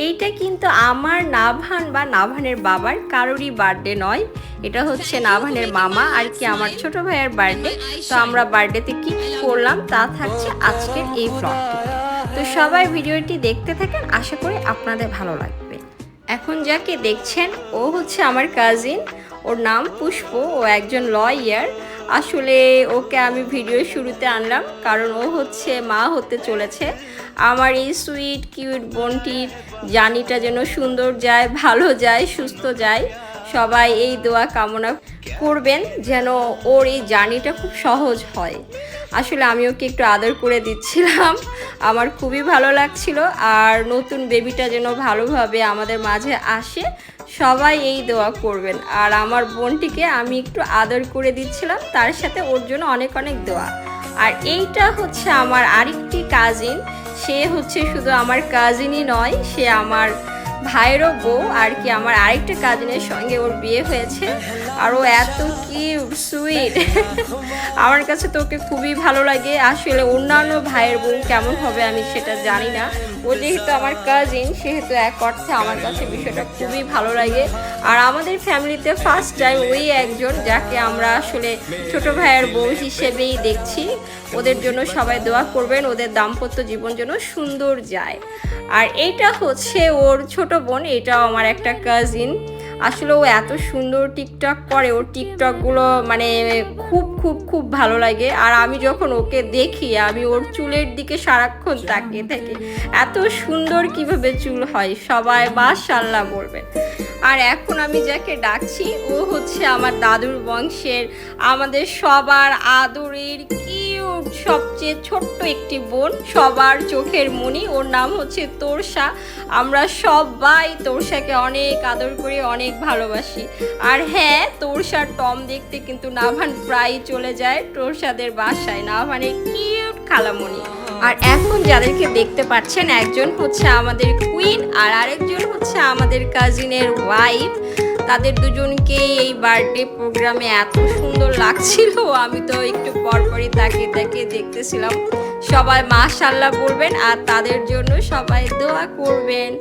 এইটা কিন্তু আমার নাভান বা নাভানের বাবার কারোরই বার্থডে নয়, এটা হচ্ছে নাভানের মামা আর কি আমার ছোট ভাইয়ের বার্থডে। তো আমরা বার্থডেতে কি করলাম তা থাকছে আজকের এই ব্লগটি। তো সবাই ভিডিওটি দেখতে থাকেন, আশা করি আপনাদের ভালো লাগবে। এখন যাকে দেখছেন ও হচ্ছে আমার কাজিন, ওর নাম পুষ্প, ও একজন লয়ার। আসলে ওকে আমি ভিডিওর শুরুতে আনলাম কারণ ও হচ্ছে মা হতে চলেছে। আমার এই সুইট কিউট বোনটির জার্নিটা যেন সুন্দর যায়, ভালো যায়, সুস্থ যায়। সবাই এই দোয়া কামনা করবেন যেন ওর এই জার্নিটা খুব সহজ হয়। আসলে আমি ওকে একটু আদর করে দিচ্ছিলাম, আমার খুবই ভালো লাগছিল। আর নতুন বেবিটা যেন ভালোভাবে আমাদের মাঝে আসে, সবাই এই দোয়া করবেন। আর আমার বোনটিকে আমি একটু আদর করে দিচ্ছিলাম, তার সাথে ওর জন্য অনেক অনেক দোয়া। আর এইটা হচ্ছে আমার আরেকটি কাজিন, সে হচ্ছে শুধু আমার কাজিনই নয়, সে আমার ভাইয়েরও বউ আর কি। আমার আরেকটা কাজিনের সঙ্গে ওর বিয়ে হয়েছে, আর ও এত কিউট সুইট আমার কাছে তো ওকে খুবই ভালো লাগে। আসলে অন্যান্য ভাইয়ের বউ কেমন হবে আমি সেটা জানি না, ও যেহেতু আমার কাজিন সেহেতু এক অর্থে আমার কাছে বিষয়টা খুবই ভালো লাগে। আর আমাদের ফ্যামিলিতে ফার্স্ট টাইম ওই একজন যাকে আমরা আসলে ছোট ভাইয়ের বউ হিসেবেই দেখছি। ওদের জন্য সবাই দোয়া করবেন, ওদের দাম্পত্য জীবন যেন সুন্দর যায়। আর এইটা হচ্ছে ওর ছোট বোন, এটাও আমার একটা কাজিন। আসলে ও এত সুন্দর টিকটক করে, ওর টিকটকগুলো মানে খুব খুব খুব ভালো লাগে। আর আমি যখন ওকে দেখি আমি ওর চুলের দিকে সারাক্ষণ তাকিয়ে থাকি, এত সুন্দর কিভাবে চুল হয়, সবাই মাশাআল্লাহ বলবেন। আর এখন আমি যাকে ডাকছি ও হচ্ছে আমার দাদুর বংশের, আমাদের সবার আদরের কিউট সবচেয়ে ছোট্ট একটি বোন, সবার চোখের মণি। ওর নাম হচ্ছে তোরসা। আমরা সবাই তোরসাকে অনেক আদর করি, অনেক ভালোবাসি। আর হ্যাঁ, তোরসার টম দেখতে কিন্তু নাভান প্রায় চলে যায় তোরসাদের বাসায়, নাভানের কিউট খালামণি। আর এখন যাদেরকে দেখতে পাচ্ছেন, একজন হচ্ছে আমাদের কুইন আর আরেকজন হচ্ছে আমাদের কাজিনের ওয়াইফ। তাদের দুজনকে এই বার্থডে প্রোগ্রামে এত সুন্দর লাগছিল, আমি তো একটু পরপরই তাকিয়ে তাকিয়ে দেখতেছিলাম। সবাই মাশাআল্লাহ বলবেন আর তাদের জন্য সবাই দোয়া করবেন।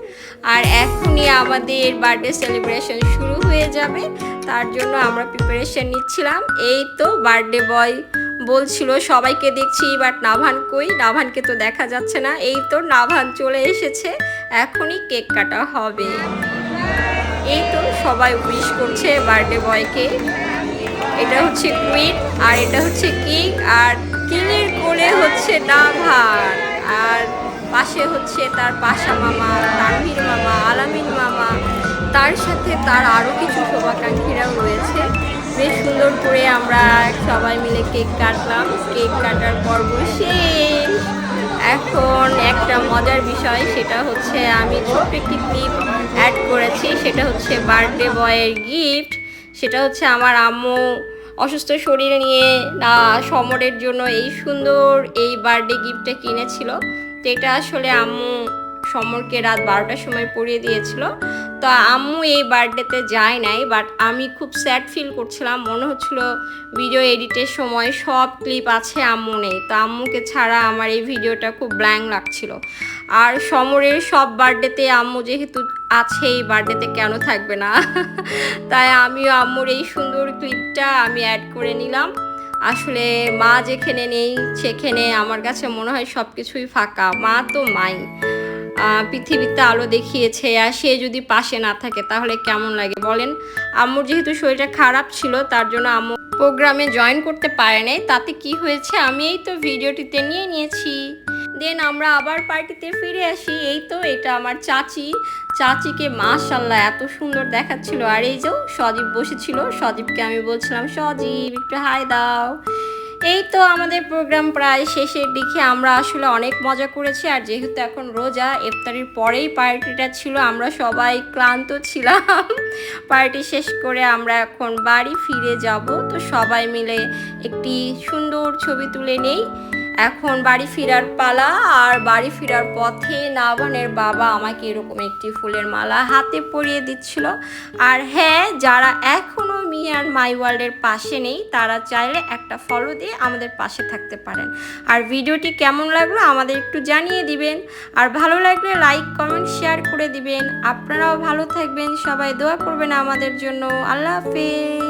আর এখনই আমাদের বার্থডে সেলিব্রেশন শুরু হয়ে যাবে, তার জন্য আমরা প্রিপারেশন নিচ্ছিলাম। এই তো বার্থডে বয় বলছিল সবাইকে দেখছি, বাট নাভান কই, নাভানকে তো দেখা যাচ্ছে না। এই তো নাভান চলে এসেছে, এখনই কেক কাটা হবে। এই তো সবাই উইশ করছে বার্থডে বয়কে। এটা হচ্ছে কুইন আর এটা হচ্ছে কিং, আর কিংয়ের কোলে হচ্ছে নাভান, আর পাশে হচ্ছে তার পাশা মামা, তানভীর মামা, আলামিন মামা, তার সাথে তার আরও কিছু শুভাকাঙ্ক্ষীরাও রয়েছে। বেশ সুন্দর করে আমরা সবাই মিলে কেক কাটলাম। কেক কাটার পর্ব শেষ। এখন একটা মজার বিষয়, সেটা হচ্ছে আমি ছোট্ট একটি ক্লিপ অ্যাড করেছি, সেটা হচ্ছে বার্থডে বয়ের গিফট। সেটা হচ্ছে আমার আম্মু অসুস্থ শরীরে নিয়ে সমরের জন্য এই সুন্দর এই বার্থডে গিফটটা কিনেছিল। তো এটা আসলে আম্মু সমরকে রাত 12টার সময় পরিয়ে দিয়েছিল। তো আম্মু এই বার্থডেতে যায় নাই, বাট আমি খুব স্যাড ফিল করছিলাম, মনে হচ্ছিল ভিডিও এডিটের সময় সব ক্লিপ আছে, আম্মু নেই। তো আম্মুকে ছাড়া আমার এই ভিডিওটা খুব ব্ল্যাঙ্ক লাগছিল। আর সমরের সব বার্থডেতে আম্মু যেহেতু আছে, এই বার্থডেতে কেন থাকবে না তাই আমিও আম্মুর এই সুন্দর ক্লিপটা আমি অ্যাড করে নিলাম। আসলে মা যেখানে নেই সেখানে আমার কাছে মনে হয় সব কিছুই ফাঁকা। মা তো মাই, পৃথিবীতে আলো দেখিয়েছে, আর সে যদি পাশে না থাকে তাহলে কেমন লাগে বলেন। আম্মুর যেহেতু শরীরটা খারাপ ছিল, তার জন্য আম্মু প্রোগ্রামে জয়েন করতে পারে নাই। তাতে কি হয়েছে, আমি এই তো ভিডিওটিতে নিয়ে নিয়েছি। দেন আমরা আবার পার্টিতে ফিরে আসি। এই তো এটা আমার চাচি, চাচিকে মাশাআল্লাহ এত সুন্দর দেখাচ্ছিল। আর এই যে সজীব বসেছিল, সজীবকে আমি বলছিলাম সজীব একটু হাই দাও। এই তো আমাদের প্রোগ্রাম প্রায় শেষের দিকে, আমরা আসলে অনেক মজা করেছি। আর যেহেতু এখন রোজা, ইফতারির পরেই পার্টিটা ছিল, আমরা সবাই ক্লান্ত ছিলাম। পার্টি শেষ করে আমরা এখন বাড়ি ফিরে যাব। তো সবাই মিলে একটি সুন্দর ছবি তুলে নেই। এখন বাড়ি ফেরার পালা। আর বাড়ি ফেরার পথে নাভানের বাবা আমাকে এরকম একটি ফুলের মালা হাতে পরিয়ে দিচ্ছিল। আর হ্যাঁ, যারা এখনও মি অ্যান্ড মাই ওয়ার্ল্ডের পাশে নেই তারা চাইলে একটা ফলো দিয়ে আমাদের পাশে থাকতে পারেন। আর ভিডিওটি কেমন লাগলো আমাদের একটু জানিয়ে দিবেন। আর ভালো লাগলে লাইক কমেন্ট শেয়ার করে দিবেন। আপনারাও ভালো থাকবেন, সবাই দোয়া করবেন আমাদের জন্য। আল্লাহ হাফেজ।